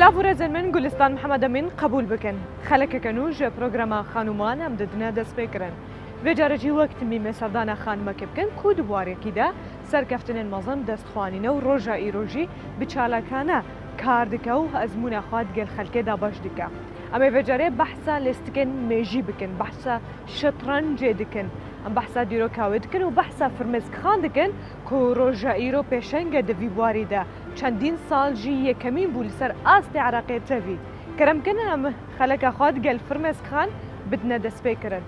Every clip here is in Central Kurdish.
بەلاو ڕێزن من گولستان محەممەدە من قبول بکەن خەلەکەکەن و ژە پرۆگرەمە خانومان ئەم ددنە دەست پێکردن بێجارەجی وەکتمی مێسەردانە خانمەکە بکەن کو دووارێکیدا سەرکەفتنێن مەزم دەستخوانینە و ڕۆژە ئیرۆژی بچالەکانە کار دکە و ئەزمونە خوات گەل خەلکێدا باش دکە ئەمە بێجارێ بەحسا لێستکەن مێژی بکەن بەحسا شەترەنجێ دکن ئەم بەحسا دیرۆکاوێ دکن و بەحسا فرمێسک خان دکن کۆ ڕۆژە ئیرۆ پێشەنگە دەوی بواریدا چەندین ساڵژی یەکەمین بوو لەسەر ئاستی عراقێتەوی کەرەمکەن ئەم خەلەکە خوات گەل فرمێسک خان بدنە دەست پێکردن.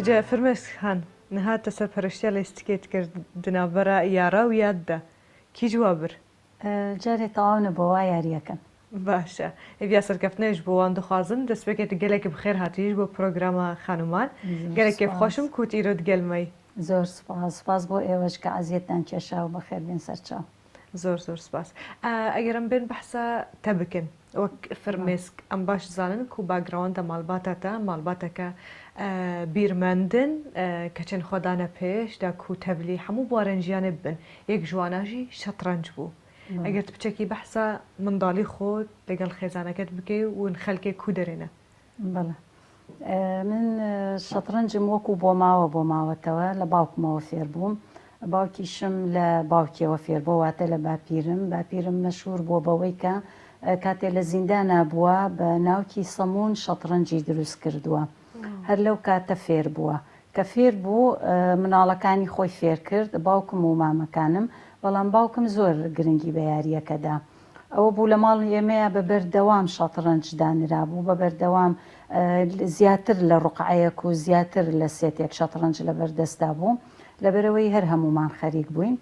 جا فرمێسک خان نهاتە سەرپەرشتیە لە ئێستیکێت کردنا بەرە یارا و یاددا کی جوا بر جارێ تەواو نەبەوە یاریەکەن باشە ئێبیا سەرکەفتنەش بۆ وان دخوازم دەست پێکێت گەلێکی بخێر هاتیش بۆ پرۆگرامە خانومان گەلێکی خۆشم کووت ئیرۆت گەلمەی زۆر سپاس بۆ ئێوەش کە عەزیەتان کێشا و بەخێر بێن سەرچاو زۆر زۆر سپاس ئەگەرم بێن بەحسا تە بکەن وەک فرمێسک ئەم باش زانن و باگراوەندە ماڵباتەتە ماڵباتەکە بیرمەندن کە چەند خۆدانە پێش دا کوتەبلی هەموو بوارەنجیانە بن یەک جواناژی شەترەنج بوو ئەگەر بچێکی بەحسا منداڵی خۆت لەگەڵ خێزانەکەت بکەی و خەلکێ کو دەرێنە بەڵێ من شەترەنجم وەکو بۆ ماوەتەوە لە باوکمەوە فێر بووم باوکیشم لە باوکیەوە فێر بۆ واتە لە باپیرم مەشهور بۆ بەوەی کە کاتێ لە زیندانە بووە بە ناوکی سەمون شەترەنجی دروست کردووە هەر لەو کاتە فێر بووە کە فێر بوو مناڵەکانی خۆی فێر کرد باوکم و مامەکانم بەڵام باوکم زۆر گرنگی بە یاریەکەدا ئەوە بوو لە ماڵ ئێمەیە بە بەردەوام شەترەنج دانرا بوو بە بەردەوام زیاتر لە ڕوقعەیەک و زیاتر لە سێتێک شەترەنج لە بەردەستا بوو لەبەرەوەی هەر هەمومان خەریک بووین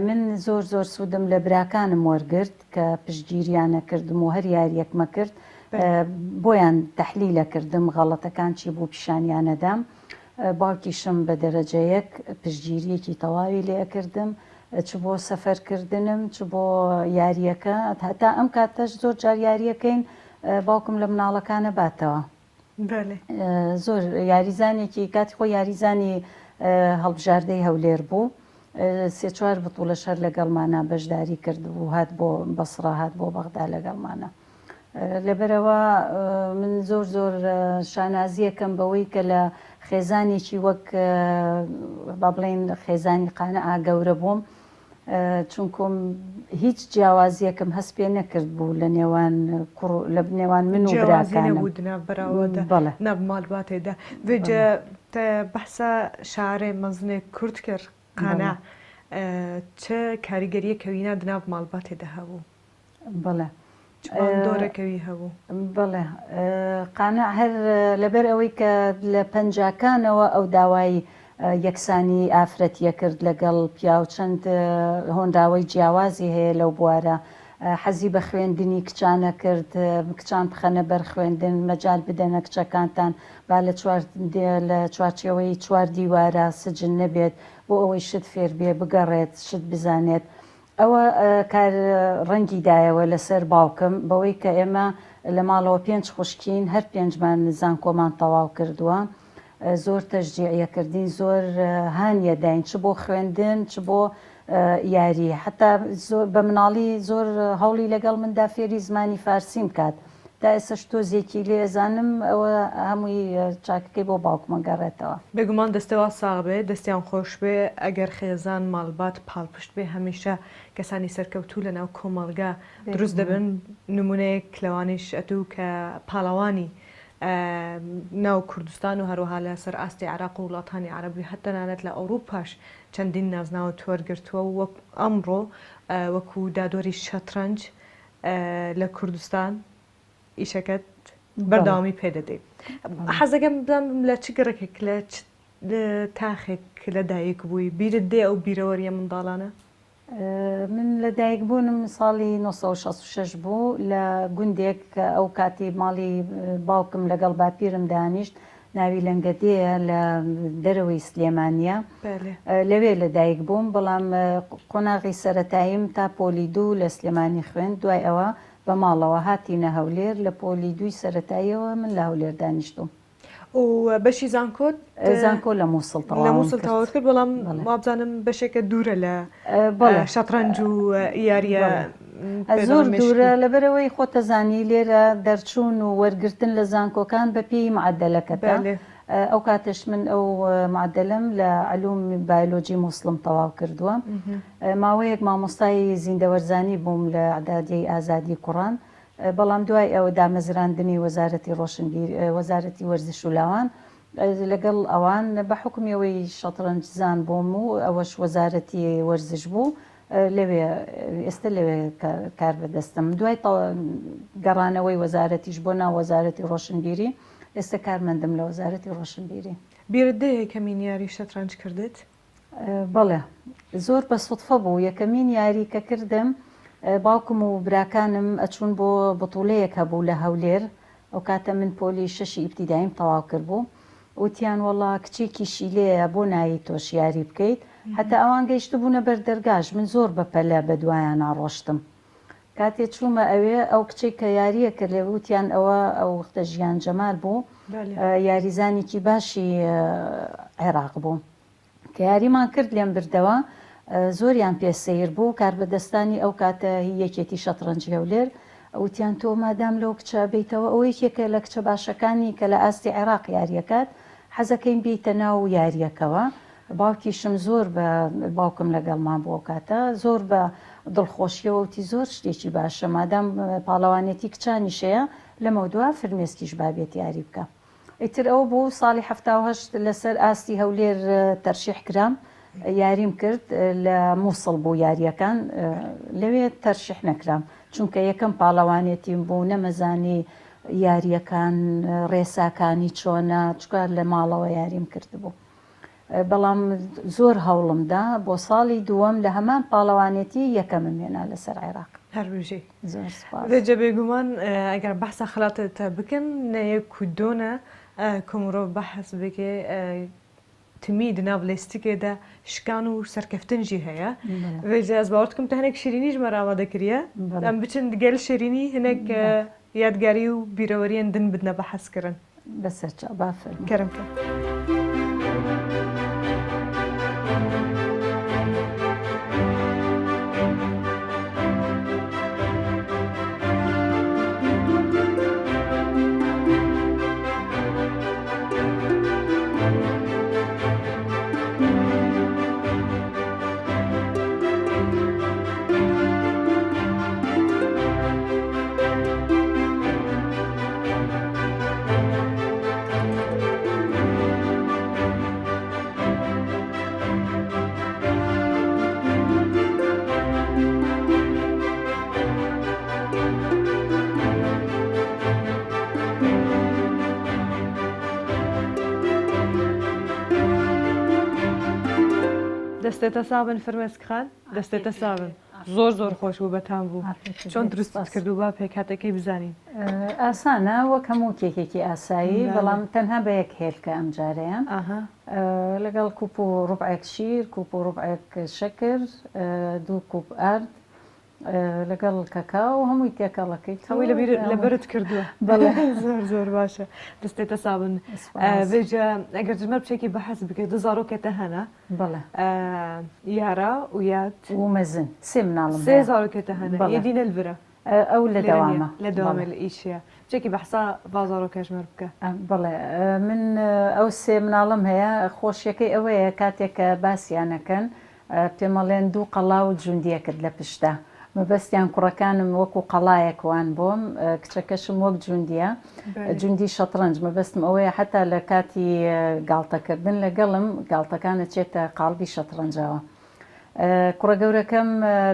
من زۆر سوودم لە براکانم وەرگرت کە پشتگیریانە کردم و هەر یاریەکمە کرد بۆیان تەحلیلە کردم غەڵەتەکان چی بوو پیشانیانەدام باوکیشم بە دەرەجەیەک پشتگیریەکی تەواوی لێ کردم چ بۆ سەفەرکردنم چ بۆ یاریەکە هەتا ئەم کاتەش زۆر جار یاریەکەین باوکم لە مناڵەکانە باتەوە زۆر یاریزانێکی کاتی خۆ یاریزانی هەڵبژاردەی هەولێر بوو سێ چوار بتوڵە شەر لەگەڵمانە بەشداری کرد و هات بۆ بەسڕا هات بۆ بەغدا لەگەڵمانە لەبەرەوە من زۆر شانازیەکەم بەوەی کە لە خێزانێکی وەک با بڵێن خێزانی قانە ئاگەورە بووم چونکۆم هیچ جیاوازیەکەم هەست پێ نەکرد بوو لە نێوان من و براکانم نەب ماڵباتێدا وێجە بەحسا شارێ مەزنێ کورد کرد قانە چه کاریگەریە کەوینە دناب ماڵباتێدا هەبوو بەڵێ دۆرەکەوی هەبوو بڵێ قانە هەر لەبەر ئەوەی کە لە پەنجاکانەوە ئەو داوای یەکسانی ئافرەتیە کرد لەگەڵ پیا و چەند هۆنداوەی جیاوازی هەیە لەو بوارە حەزی بە خوێندنی کچانە کرد کچان بخەنە بەر خوێندن مەجال بدەنە کچەکانتان با لە چوارچێوەی چوار دیوارە سجن نەبێت بۆ ئەوەی شت فێر بێ بگەڕێت شت بزانێت ئەوە کار ڕەنگی دایەوە لەسەر باوکم بەوەی کە ئێمە لە ماڵەوە 5 خوشکین هەر 5مان زانکۆمان تەواو کردووە زۆر تەشجیعیەکردین زۆر هانیەداین چ بۆ خوێندن چ بۆ یاری حتا بە مناڵی زۆر هەوڵی لەگەڵ مندا فێری زمانی فارسیم کات تا ئێستا تۆزێکی لێ ئەزانم ئەوە هەمووی چاکەکەی بۆ باوکمە گەڕێتەوە بێگومان دەستەوە ساغ بێ دەستیان خۆش بێ ئەگەر خێزان ماڵبات پاڵپشت بێ هەمیشە کەسانی سەرکەوتوو لە ناو کۆمەڵگا دروست دەبن نمونەیەک لەوانیش ئەتوو کە پاڵەوانی ناو کوردستان و هەروەها لە سەر ئاستی عراق و وڵاتانی عەرەبی هەتەنانەت لە ئەوروپاش چەندین نازناوە تۆرگرتووە و ئەمڕۆ وەکو دادۆری شەترەنج لە کوردستان ئیشەکەت بەرداوامی پێدەدەیت حەزەکەم بدەم لە چ گەڕێکێک لە تاخێک لە دایک بووی بیرت دێ ئەو بیرەوەریە منداڵانە من لە دایکبوونم ساڵی 1966 بوو لە گوندێک کە ئەو کاتی ماڵی باوکم لەگەڵ باپیرم دانیشت ناوی لەنگەدەیە لە دەرەوەی سلێمانیە لەوێ لە دایک بووم بەڵام قۆناغی سەرەتاییم تا پۆلی 2 لە سلێمانی خوێن دوای ئەوە بە ماڵەوە هاتینە هەولێر لە پۆلی 2 سەرەتاییەوە من لە هەولێر دانیشتم و بەشی زانکۆت زانکۆ لە مووسڵ تەواوت کرد بەڵام وابزانم بەشێکە دوورە لە شەترەنج و یاریە زۆر دوورە لەبەرەوەی خۆتەزانی لێرە دەرچوون و وەرگرتن لە زانکۆکان بە پێی معدەلەکەتە ئەو کاتش من ئەو معدەلم لە علوم بایۆلۆجی مووسڵم تەواو کردووە ماوەیەک مامۆستای زیندەوەرزانی بووم لە عەدادیەی ئازادی کوڕان بەڵام دوای ئەوە دامەزراندنی وەزارەتی ڕۆشنبیر وەزارەتی وەرزش و لاوان لەگەڵ ئەوان بە حکمیەوەی شەترەنج زان بووم و ئەوەش وەزارەتی وەرزش بوو لەوێ ئێستا لەوێ کار بەدەستم دوای گەڕانەوەی وەزارەتیش بۆ ناو وەزارەتی ڕۆشنبیری ئێستا کارمەندم لە وەزارەتی ڕۆشنبیری بیرت یەکەمین یاری شەترەنج کردت؟ بەڵێ زۆر بە سوتفە بوو یەکەمین یاری کە کردم باوکم و براکانم ئەچوون بۆ بەتوڵەیەک هەبوو لە هەولێر ئەو کاتە من پۆلی 6 ئیبتیداییم تەواو کرد بوو وتیان وەڵا کچێکیشی لێیە بۆ نایی تۆش یاری بکەیت هەتا ئەوان گەیشت بوونە بەردەرگاش من زۆر بەپەلە بە دوایان ناڕۆشتم کاتێ چوومە ئەوێ ئەو کچێک کە یاریە کرد لێ وتیان ئەوە ئەو وەختە ژیان جەمال بوو یاریزانێکی باشی عێراق بوو کە یاریمان کرد لێم بردەوە زۆریان پێسەیر بوو کاربەدەستانی ئەو کاتە یەکێتی شەترەنجی هەولێر ئەوتیان تۆ مادام لەو کچە بیتەوە ئەوەی یەکێکە لە کچە باشەکانی کە لە ئاستی عێراق یاریەکات حەزەکەین بیتە ناو یاریەکەوە باوکیشم زۆر بە باوکم لەگەڵمان بۆ کاتە زۆر بە دڵخۆشیەوەتی زۆر شتێکی باشە مادام پاڵەوانێتی کچانیشەیە لەمە دووە فرمێسکیش بابێت یاری بکە ئیتر ئەو بوو ساڵی 1970 لەسەر ئاستی هەولێر تەرشیح کرام یاریم کرد لە مووسڵ بوو یاریەکان لەوێ تەرشیح نەکرام چونکە یەکەم پاڵەوانێتیم بوو نەمەزانی یاریەکان ڕێساکانی چۆنە چکار لە ماڵەوە یاریم کرد بوو بەڵام زۆر هەوڵمدا بۆ ساڵی دووەم لە هەمان پاڵەوانێتی یەکەمم هێنا لەسەر عێراق هەروژێ زۆر بێگومان ئەگەر بەحسە خەڵاتتە بکەن نەیەک و دۆنە کۆمڕۆ بەحس بکێ تمی دناو لێستیکێدا شکان و سەرکەفتنجی هەیە وێژە ئەس باوەڕکەم تە هەنێک شیرینیش مەراوە دەکریە ئەم بچن گەل شیرینی هەنێک یادگاری و بیرەوەریان دن بدنە بەحەسکردن بەسەر بافر کەرم دەستێتە ساون فرمێسک خان دەستێتە ساون زۆر خۆش بوو بەتان بوو چۆن دروستت کردو با پێکاتەکەی بزانین ئاسانە وەک هەموو کێکێکی ئاسایی بەڵام تەنها بە یەک هێلکە ئەم جارەیە لەگەڵ کوپ و ڕوبعێک شیر کوپ و ڕوبعێک شەکر 2 کوپ ئارد لەگەڵ کەکاو هەمووی تێکەڵەکەی هەوی لەبەرت کردووە زۆر باشە دەستێتە ساون بێجە ئەگەر جمە بچێکی بەحەز بکەیت دو زارۆکێتە هەنا بەڵێ یارە و یاد و مەزن سێ مناڵم سێ زارۆکێتە هەنا یەدینە البرە ئەو لە دەوامە لە دەوامە لە ئیشیە بچێکی بەحسا بازارۆ کەژمەر بکە بڵێ من ئەو سێ مناڵم هەیە خۆشیەکەی ئەوەیە کاتێک کە باسییانەکەن پێمەڵێن 2 قەڵا و جوندیەکرد لە پشتە مەبەستیان کوڕەکانم وەکو قەڵایەکوان بۆم کچەکەشم وەک جوندیە جوندی شەترەنج مەبەستم ئەوەیە حتا لە کاتی گاڵتەکردن لەگەڵم گاڵتەکانە چێتە قاڵبی شەترەنجەوە کوڕە گەورەکەم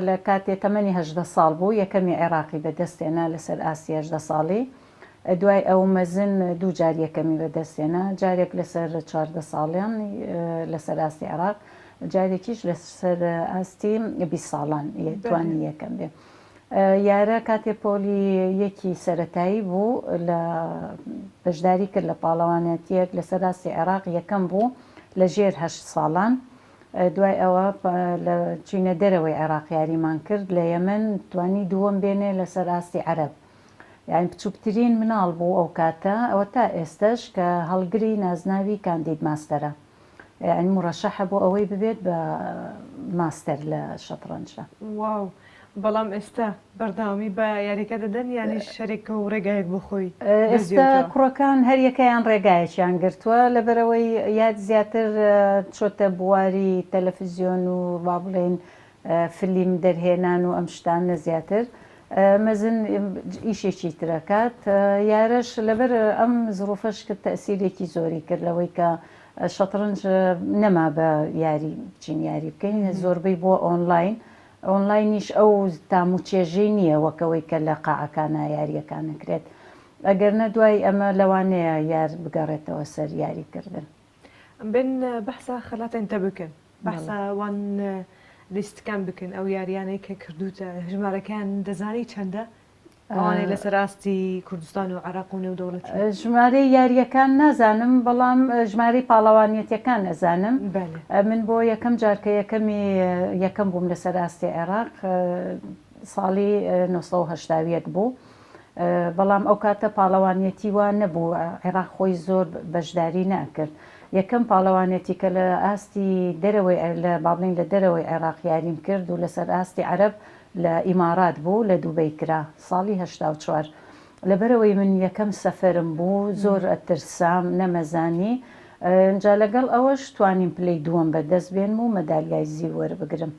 لە کاتێ تەمەنی 18 ساڵ بوو یەکەمی عێراقی بەدەستێنا لەسەر ئاسی 18 ساڵی دوای ئەو مەزن 2 جار یەکەمی بەدەستێنا جارێک لەسەر 14 ساڵیان لەسەر ئاسی عێراق جارێکیش لەسەر ئاستی 20 ساڵان توانی یەکەم بێ. یارە کاتێ پۆلی یەکی سەتایی بوو لە بەشداری کرد لە پاڵەوانەتیەک لەسەر ئاستی عێراق یەکەم بوو لە ژێر 8 ساڵان. دوای ئەوە لە چینە دەرەوەی عێراق یاریمان کرد لە یەمەن توانی دووەم بێنێ لەسەر ئاستی عەرەب. یعنی بچووکترین مناڵ بوو ئەو کاتە ئەوە تا ئێستش کە هەڵگری نازناوی کاندید ماستەرە. یعنی مڕەشەحە بۆ ئەوەی ببێت بە ماستەر لە شەترەنجە. واو بەڵام ئێستا بەرداوامی بە یاریەکە دەدەن یانی شەرێکە و ڕێگایەک بۆ خۆی؟ ئێستا کوڕەکان هەریەکەیان ڕێگایەکیان گرتووە لەبەرەوەی یاد زیاتر چۆتە بواری تەلەڤیزیۆن و با بڵێن فیلم دەرهێنان و ئەم شتانە زیاتر مەزن ئیشێکی ترەکات. یارەش لەبەر ئەم زروفەش کرد تەسیرێکی زۆری کرد لەوەی کە شەترەنج نەما بە یاری بچین یاری بکەین زۆربەی بۆ ئۆنلاین. ئۆنلاینیش ئەو تاموچێژەی نییە وەکەوەی کە لە قاعەکانە یاریەکان نکرێت. ئەگەرنە دوای ئەمە لەوانەیە یار بگەڕێتەوە سەر یاریکردن. بن بەحسا خەلاتێن تە بکەن بەحسا وان لیستەکان بکەن ئەو یاریانەی کە کردوتە ژمارەکان دەزانی چەندە؟ ئەوانەی لەسەر ئاستی کوردستان و عێراق و نێودەوڵەتی؟ ژمارەی یاریەکان نازانم بەڵام ژمارەی پاڵەوانیەتیەکان نەزانم. من بۆ یەکەم جارکە یەکەم بووم لەسەر ئاستی عێراق ساڵی 1970 بوو. بەڵام ئەو کاتە پاڵەوانیەتی وان نەبوو عێراق خۆی زۆر بەشداری ناکرد. یەکەم پاڵەوانێتی کە لە ئاستی دەرەوەی لە بابلین لە دەرەوەی عێراق یاریم کرد و لەسەر ئاستی عەرەب لە ئیمارات بوو لە دووبەی کرا ساڵی 84. لەبەرەوەی من یەکەم سەفەرم بوو زۆر ئەترسام نەمەزانی جا لەگەڵ ئەوەش توانیم پلەی دووەم بەدەست بێنم و مەدالیای زیو وەربگرم.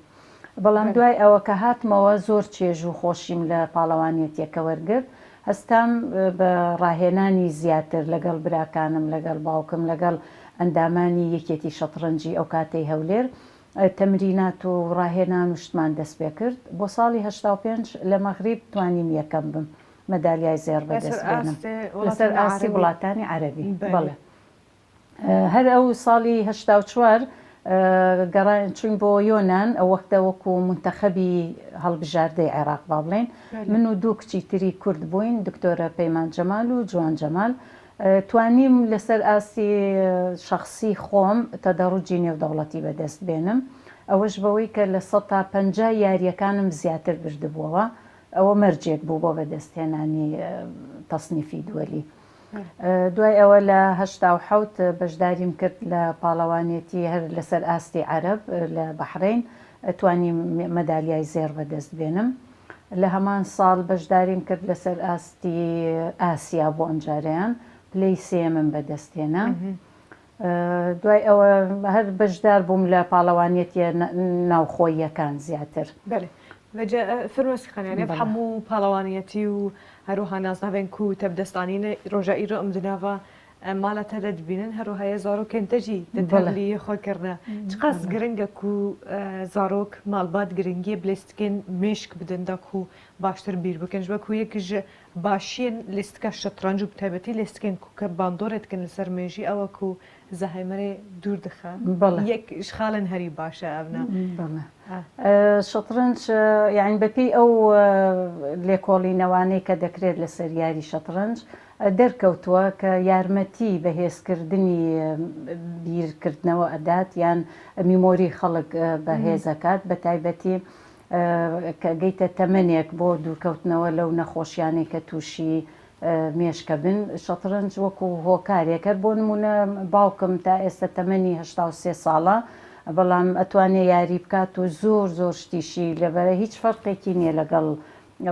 بەڵام دوای ئەوە کە هاتمەوە زۆر چێژ و خۆشیم لە پاڵەوانێتیەکە وەرگرت. هەستام بە ڕاهێنانی زیاتر لەگەڵ براکانم لەگەڵ باوکم لەگەڵ ئەندامانی یەکێتی شەترەنجی ئەو کاتەی هەولێر تەمرینات و ڕاهێنان و شتمان دەست پێ کرد. بۆ ساڵی 85 لە مەغریب توانیم یەکەم بم مەدالیای زێر بەدەست بێنم لەسەر ئاستی وڵاتانی عەرەبی. بەڵێ هەر ئەو ساڵی 84 گەڕان چوین بۆ یۆنان ئەو وەختە وەکو منتەخەبی هەڵبژاردەی عێراق با بڵێن. من و دوو کچی تری کورد بووین دکتۆرە پەیمان جەمال و جوان جەمال. توانیم لەسەر ئاستی شخصی خۆم تەدەڕوجی نێودەوڵەتی بەدەست بێنم. ئەوەش بەوەی کە لە 150 یاریەکانم زیاتر بردبووەوە. ئەوە مەرجێک بوو بۆ بەدەستهێنانی تەسنیفی دووەلی. دوای ئەوە لە 87 بەشداریم کرد لە پاڵەوانێتی هەر لەسەر ئاستی عەرەب لە بەحرین توانیم مەدالیای زێر بەدەست بێنم. لە هەمان ساڵ بەشداریم کرد لەسەر ئاستی ئاسیا بۆ ئەمجارەیان پلەی سێمم بەدەستهێنا. دوای ئەوە هەر بەشدار بووم لە پاڵەوانێتی ناوخۆییەکان زیاتر. فرمێسک خانیانێ هەموو پاڵەوانیەتی و هەروها نازناوێن و تەبدەستانینە ڕۆژە ئیرۆ ئەم دناوە مالەتە دەدبینن هەروهەیە زارۆکێنتەجی دەتەلی خۆکردە چقاس گرنگە و زارۆک ماڵبات گرنگیە بلیستکن مشک بدەندەک و باشتر بیر بکەنج بەکو یەکیش باشیên لیستکە شەترەنج و بتایبەتی لیستکن کە باندۆرێتکن لەسەر مێژی ئەوە و زەهەیمەرێ دوور دخە یەک شخالن هەری باشە ئەونا. شەترەنج یعنی بەپێی ئەو لێکۆڵینەوانەی کە دەکرێت لەسەر یاری شەترەنج دەرکەوتووە کە یارمەتی بەهێزکردنی بیرکردنەوە ئەدات یان میمۆری خەڵک بەهێزەکات بە تایبەتی کە گەیتە تەمەنێک بۆ دوورکەوتنەوە لەو نەخۆشیانەی کە تووشی مێشکە بن. شەترەنج وەکو هۆکارێک بۆ نمونە باوکم تا ئێستا تەمەنی 83 ساڵە بەڵام ئەتوانێ یاری بکات و زۆر زۆر شتیشی لەبەرە هیچ فەرقێکی نییە لەگەڵ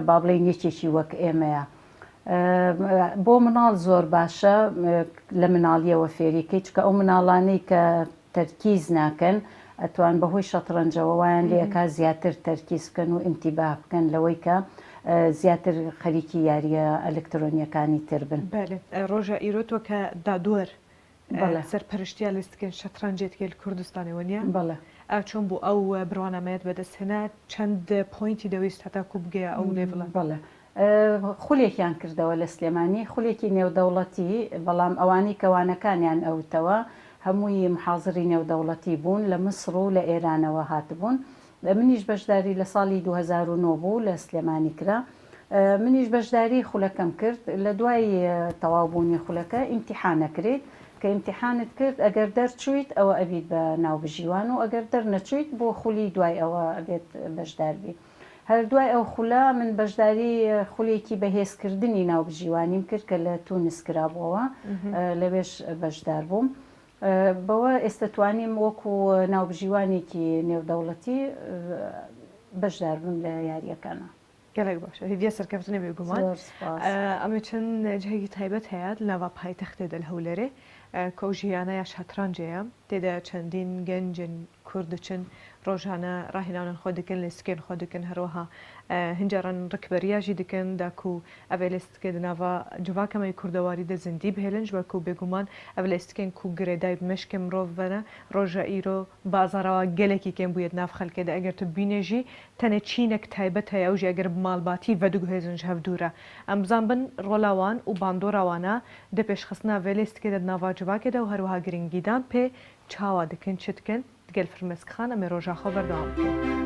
با بڵێن یەکێکی وەک ئێمەیە. بۆ مناڵ زۆر باشە لە مناڵیەوە فێریکەی چکە ئەو مناڵانەی کە تەرکیز ناکەن ئەتوان بەهۆی شەترەنجەوە وایان لێکا زیاتر تەرکیز بکەن و ئیمتیباه بکەن لەوەی کە زیاتر خەریکی یاریە ئەلکترۆنیەکانی تر بن. ڕۆژە ئیرۆتۆ کە دادوەر سەرپەرشتیا لیستکن شەترەنجێتکێل کوردستانی وەنیە بەڵێ چۆن بوو ئەو بڕوانەمەیەت بەدەستهێنا چەند پۆینتی دەویست هەتاکو بگەیە ئەو لێڤڵە؟ بەڵێ خولێکیان کردەوە لە سلێمانی خولێکی نێودەوڵەتی بەڵام ئەوانی کەوانەکانیان ئەوتەوە هەمووی محازری نێودەوڵەتی بوون لە مسر و لە ئێرانەوە هاتبوون. منیش بەشداری لە ساڵی 2009 بوو لە سلێمانی کرا. منیش بەشداری خولەکەم کرد لە دوای تەواوبوونی خولەکە ئیمتیحانەکرێت کە ئیمتیحانت کرد ئەگەر دەرچوویت ئەوە ئەبیت بە ناوبژیوان و ئەگەر دەرنەچوویت بۆ خولی دوای ئەوە ئەبێت بەشداربی. هەر دوای ئەو خولا من بەشداری خولێکی بەهێزکردنی ناوبژیوانیم کرد کە لە تونس کرابووەوە لەوێش بەشدار بووم. بەوە ئێستا توانیم وەکو ناوبژیوانێکی نێودەوڵەتی بەشدار بم لە یاریەکانە. گەلێک باشە هیدیە سەرکەوتنە بێگومان ئەمە چەند جهەیەکی تایبەت هەیە لەناوا پایتەختێدا لە هەولێرێ کە ئەو ژیانە یا شەترەنجەیە تێدا چەندین گەنجن کوردچن ڕۆژانە ڕاهێناونن خۆ دەکەن لێستکێن خۆ دەکەن هەروەها هەنجاران ڕکبەریاژی دەکەن داکو ئەوێ لێستکێ دناوا جوواکەمەی کوردەواری دە زیندی بهێلنج وەکو بێگومان ئەو لێستکێن کو گرێدای مشکێ مرۆڤ بەنە ڕۆژە ئیرۆ بازاڕەوە گەلێکی کێم بوویت ناف خەلکێدا ئەگەر تو بینێژی تەنە چینێک تایبەت هەیە ئەوژی ئەگەر ماڵباتی ڤەدوگ هێزنج هەفتورە ئەم بزان بن ڕۆلاوان و باندۆراوانە دە پێشخستنا vê lêstikê de nava civakê de û herwiha giringîdan pê çawa dikin çi dikin digel Firmêskxan em ê roja xwe berdewam bikin.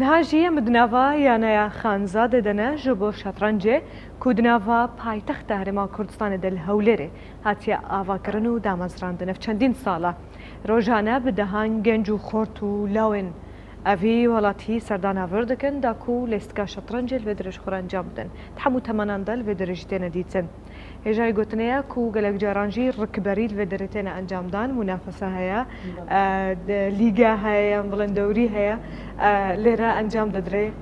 نهاجیە مدناوا یانەیە خانزادە دەنە ji bo şetrencê ku di nava paytexta Herêma Kurdistanê de li Hewlêrê hatiye avakirin û damezrandin ev çendîn sala. Rojane bi dehan genc û xort û lawên evî welatî serdana vir dikin da ku lêstika şetrencê li vê dirêjxwar encam bidin. Di hemû temenan de li vê dirêjî têne dîtin. Hêjayê gotineye ku gelek caran jî rikberî li vê derê têne encamdan münafese heye, lîga heye yan bilin dewrî heye لێرە ئەنجام دەدرێت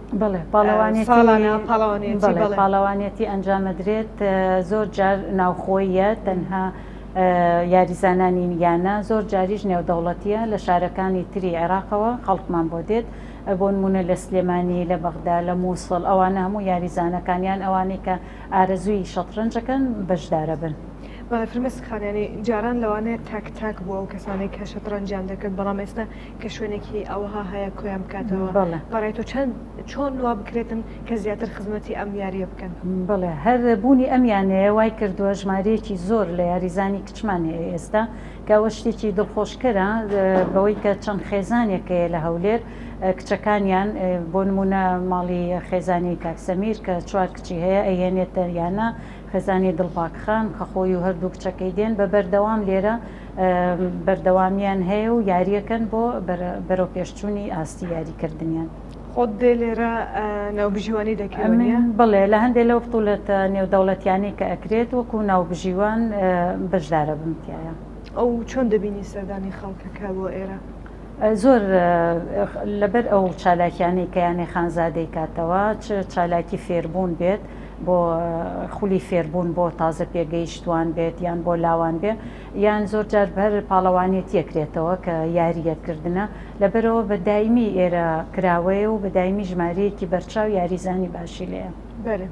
پاڵەوانێتی ئەنجامەدرێت زۆر جار ناوخۆیە تەنها یاریزانانی یانە زۆر جاریش نێودەوڵەتیە لە شارەکانی تری عێراقەوە خەڵکمان بۆ دێت بۆ نمونە لە سلێمانی لە بەغدا لە مووسڵ ئەوانە هەموو یاریزانەکانیان ئەوانەی کە ئارەزووی شەترەنجەکەن بەشدارە بن. فرمێسکخانیانی جاران لەوانەیە تاک تاک بووە و کەسانی کە شەترەنجیان دەکرد بەڵام ئێستا کە شوێنێکی ئەوها هەیە کۆیان بکاتەوە بەڕای تۆ چۆن وا بکرێتن کە زیاتر خزمەتی ئەم یاریە بکەن بڵێ هەر بوونی ئەمیانەیە وای کردووە ژمارەیەکی زۆر لە یاریزانی کچمان هەیە ئێستا کە ئەوە شتێکی دڵخۆشکەرە بەوەی کە چەند خێزانێکەیە لە هەولێر کچەکانیان بۆ نمونە ماڵی خێزانی کاکسەمیر کە چوار کچی هەیە ئەیهێنێتە یانە خێزانی دڵپاکخان کە خۆی و هەردوو کچەکەی دێن بە بەردەوام لێرە بەردەوامیان هەیە و یاریەکەن بۆ بەرەو پێشچوونی ئاستی یاریکردنیان. خۆت دێ لێرە ناوبژیوانی دەکەوێت بڵێ لە هەندێک لەو بتوڵێتە نێودەوڵەتیانی کە ئەکرێت وەکو ناوبژیوان بەشدارە بمتیایە. ئەو چۆن دەبینی سەردانی خەڵکەکە بۆ ئێرە؟ زۆر لەبەر ئەو چالاکیانی کە یانێ خانزادەی کاتەوە چ چالاکی فێربوون بێت بۆ خولی فێربوون بۆ تازە پێگەیشتوان بێت یان بۆ لاوان بێ یان زۆر جار بەر پاڵەوانێت یەکرێتەوە کە یاریەتکردنە لەبەرەوە بە دایمی ئێرە کراوەیە و بە دایمی ژمارەیەکی بەرچاو یاریزانی باشی لەیە. بەێ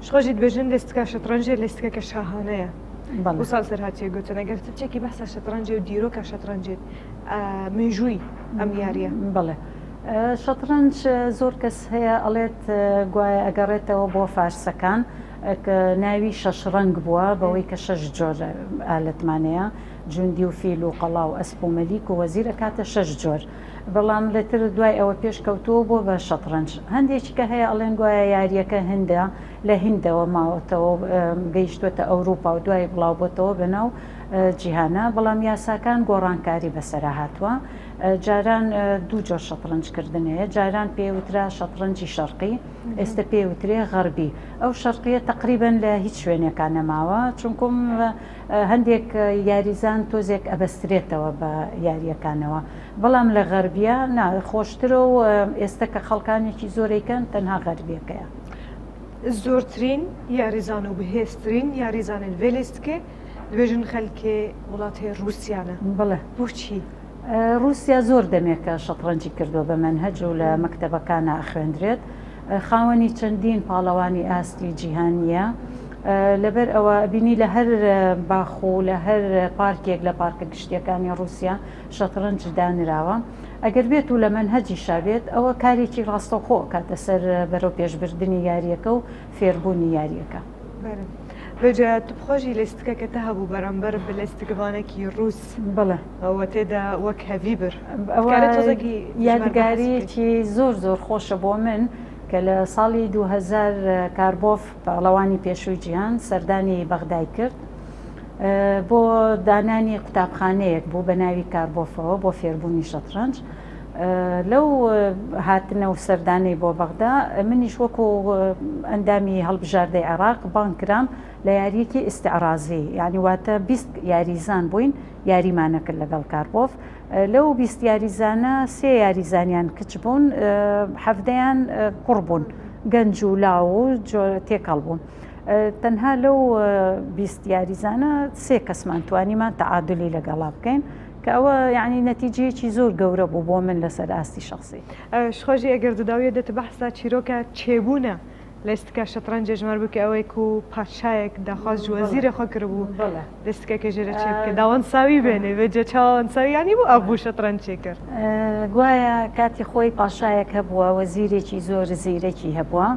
شخۆژیت بێژن لێستکە شەترەنجێ لێستکەکە شاهانەیە وسال سەرهاتی گوتن ئەگەر تچێکی بەسە شەترەنجێ و دیرۆکە شەترەنجێت مێژووی ئەم یاریە بڵێ. شەترەنج زۆر کەس هەیە ئەڵێت گوایە ئەگەڕێتەوە بۆ فارسەکان کە ناوی شەش ڕەنگ بووە بەوەی کە شەش جۆر ئالەتمانەیە جوندی و فیل و قەڵا و ئەسپ و مەلیک و وەزیرە کاتە شەش جۆر بەڵام لەتر دوای ئەوە پێشکەوتووە بۆ بە شەترەنج هەندێکی کە هەیە ئەڵێن گوایە یاریەکە هەندە لە هیندەوە ماوەتەوە گەیشتوێتە ئەوروپا و دوای بڵاو بۆتەوە بەناو جیهانە بەڵام یاساکان گۆڕانکاری بەسەرا هاتووە جاران دوو جۆر شەترەنجکردن هەیە جاران پێوترا شەترەنجی شەرقی ئێستا پێوترێ غەربی ئەو شەرقیە تقریبن لە هیچ شوێنێکان نەماوە چونکم هەندێک یاریزان تۆزێک ئەبەسترێتەوە بە یاریەکانەوە بەڵام لە غەربیە خۆشترە و ئێستا کە خەڵکانێکی زۆرێکن تەنها غەربیەکەیە. زۆرترین یاریزان و بەهێزترین یاریزانن vê lêstikê dibêjin xelkê وڵاتê رووسیانە بڵێ بۆچی؟ رووسیا زۆر دەمێکە شەترەنجی کردو بە مەنهەج و لە مەکتەبەکانە خوێندرێت خاوەنی چەندین پاڵەوانی ئاستی جیهانیە لەبەر ئەوە بینی لە هەر باخ و لە هەر پارکێک لە پارکە گشتیەکانی رووسیا شەترەنج دانراوە ئەگەر بێت و لە مەنهەجی شابێت ئەوە کارێکی ڕاستەوخۆ کاتە سەر بەرەو پێشبردننی یاریەکە و فێربوونی یاریەکە. بەجا تو بخۆشی لێستەکەتە هەبوو بەرامبەر بە لێستگەوانێکی ڕووس بڵێ ئەوە تێدا وەک هەڤیبر یادگاریەکی زۆر زۆر خۆشە بۆ من کە لە ساڵی 2000 کاربۆف پاڵەوانی پێشووی جیهان سەردانی بەغدای کرد بۆ دانانی قوتابخانەیەک بوو بە ناوی کاربۆفەوە بۆ فێربوونی شەترەنج لەو هاتنە و سەردانەی بۆ بەغدا منیش وەکو ئەندامی هەڵبژاردەی عێراق بانکرام لە یاریەکی ئیستیعرازی یعنی واتە 20 یاریزان بووین یاریمانەکرد لەگەڵ کاربۆف لەو 20 یاریزانە 3 یاریزانیان کچ بوون 17یان کوڕ بوون گەنج و لاو و تێکەڵ بوون تەنها لەو 20 یاریزانە 3 کەسمان توانیمان تەعادلی لەگەڵا بکەین کە ئەوە یعنی نەتیجەیەکی زۆر گەورە بوو بۆ من لەسەر ئاستی شخصی. شخۆژی ئەگەر دەداویە دێتە بەحسا چیرۆکە چێبوونە لەستکە شەترەنجە ژمار بوو کە ئەوەیەک و پادشایەک داخواست وەزیرە خۆ کردبوو دەستکەکە ژێرە چێ بکە داوان ساوی بێنێ بێجە چاوان ساویانی بوو ئەبوو شەترەنج چێ کرد. گوایە کاتی خۆی پاشایەک هەبووە وەزیرێکی زۆر زیرەکی هەبووە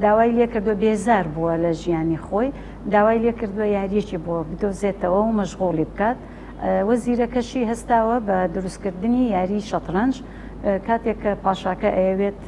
داوای لێ کردو بێزار بووە لە ژیانی خۆی داوای لێ کردووە یاریەکی بۆ بدۆزێتەوە و مەشغوڵی بکات وەزیرەکەشی هەستاوە بە دروستکردنی یاری شەترەنج کاتێک کە پاشاکە ئەوێت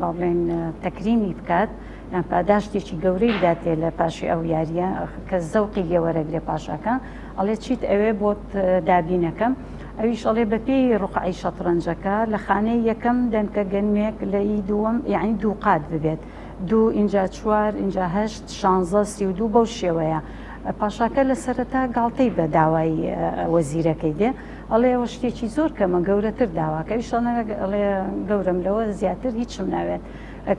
باڵێن تەکریمی بکات یان پاداشتێکی گەورەی بداتێ لە پاشی ئەو یاریە کە زەوقی گەوەرەگرێ پاشاکە ئەڵێ چیت ئەوێ بۆت دابینەکەم ئەویش ئەڵێ بەپێی ڕوقعی شەترەنجەکە لە خانەی یەکەم دەنکە گەنمێک لە ئی دووەم یعنی دوو قات ببێت دوو اینجا 4 اینجا 8 16 32 بەو شێوەیە پاشاکە لە سەرەتا گاڵتەی بە داوای وەزیرەکەی دێ ئەڵێ ئەوە شتێکی زۆر کەمە گەورەتر داواکەویش ئەڵێ گەورم لەوە زیاتر هیچم ناوێت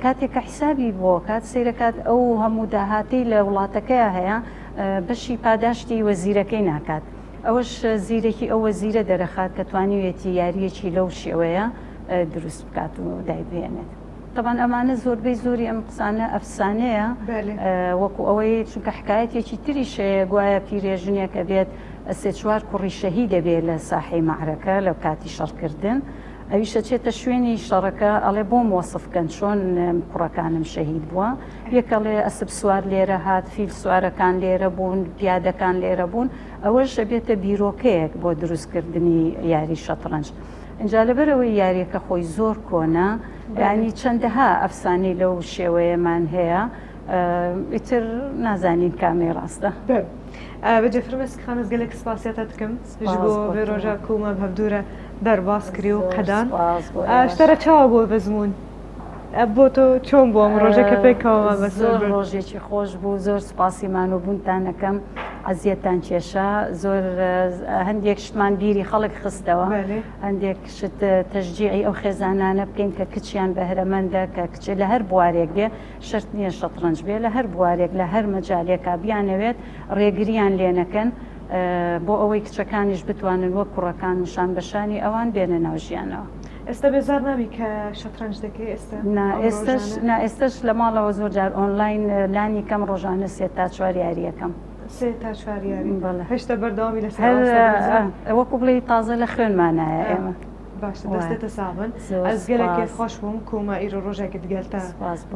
کاتێککە حیسابی بۆ کات سیرەکات ئەو هەموو داهاتی لە وڵاتەکەیە هەیە بەشی پاداشتی وەزیرەکەی ناکات ئەوەش زیرێکی ئەو وەزیرە دەرەخات کە توانیوێتی یاریەکی لەو شێوەیە دروست بکات و دایبێنێت. طبعا ئەمانە زۆربەی زۆری ئەم قسانە ئەفسانەیە وەکو ئەوەی چونکە حکایەتێکی تریشەیە گوایە پیرێژنێکە بێت 3-4 کوڕی شەهید دەبێت لە ساحەی معرەکە لە کاتی شەڕکردن ئەویشە چێتە شوێنی شەڕەکە ئەڵێ بۆم وەسفکەن چۆن کوڕەکانم شەهید بووە یەکەڵێ ئەسب سوار لێرە هات فیل سوارەکان لێرە بوون پیادەکان لێرە بوون ئەوەش بێتە بیرۆکەیەک بۆ دروستکردنی یاری شەترەنج. اینجا لەبەرەوەی یاریەکە خۆی زۆر کۆنا ینی چەندەها ئەفسانەی لەو شێوەیەمان هەیە ئیتر نازانین کامێ ڕاستە. بەجێ فرمێسک خانەز گەلێک سپاسیاتە دکەم بۆ بێ ڕۆژە کومە هەفتوورە دەرباس کردی و قەدان شتەرە چاوە بۆ بەزمون بۆ تۆ چۆن بووم ڕۆژەکە پێکەوە زۆر ڕۆژێکی خۆش بوو زۆر سپاسیمان و بوونتانەکەم ئەزیەتان کێشە زۆر هەندێک شتمان بیری خەڵک خستەوە هەندێک شت تەشجیعی ئەو خێزانانە بکەین کە کچیان بەهرەمەندە کە کچێ لە هەر بوارێک بێ شەرت نییە شەترەنج بێ لە هەر بوارێک لە هەر مەجالێکا بیانەوێت ڕێگریان لێنەکەن بۆ ئەوەی کچەکانیش بتوانن وەک کوڕەکان نیشان بەشانی ئەوان بێنە ناو ژیانەوە. ئێستا بێزار نابی کە شەترەنج دەکەی ئێستا ئێستش لە ماڵەوە زۆر جار ئۆنلاین لانی کەم ڕۆژانە 3 تا 4 یاریەکەم 3 تا 4 یاری هێشتا بەردەوامی لەسەر وەکو بڵێ تازە لە خوێنمانایە ئێمە باشە دەستێتە ساڵن ئەس گەلێکی خۆش بووم کومە ئیرۆ ڕۆژێکی دگەلتە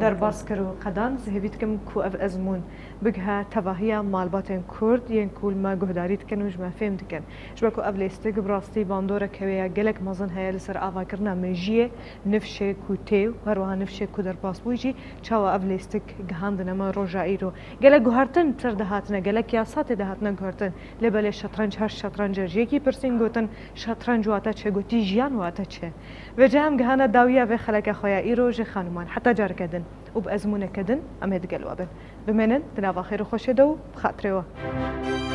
دەرباس کرد و قەدان زهێبیتکەم کو ئەف ئەزمون بگها تەواهیە ماڵباتێن کورد یەن کولمە گۆداری دکەن و ژمە فێم دکەن ژبەکو ئەف لێستێک بڕاستی باندۆرە کەوەیە گەلێک مەزن هەیە لەسەر ئاواکردنا مێژیە نفشێک و تێ و هەروەها نفشێک و دەرباس بوویجی چاوە ئەف لێستێک گەهاندنەمە ڕۆژە ئیرۆ گەلێک گوهارتن تر دەهاتنە گەلێک یاساتێ دەهاتنە گوهارتن لێبەلێ شەترەنج هەر شەترەنجەژیەکی پرسین گوتن شەترەنج واتە چێ گوتی ژیان واتە چێ وێجام گەهانە داویە vê xeleke xwe ya îrojê xanûman heta careke din û bi ezmûneke din em ê digelwa bin bimênin di nava xêr û xweşê de û bi xatirê we.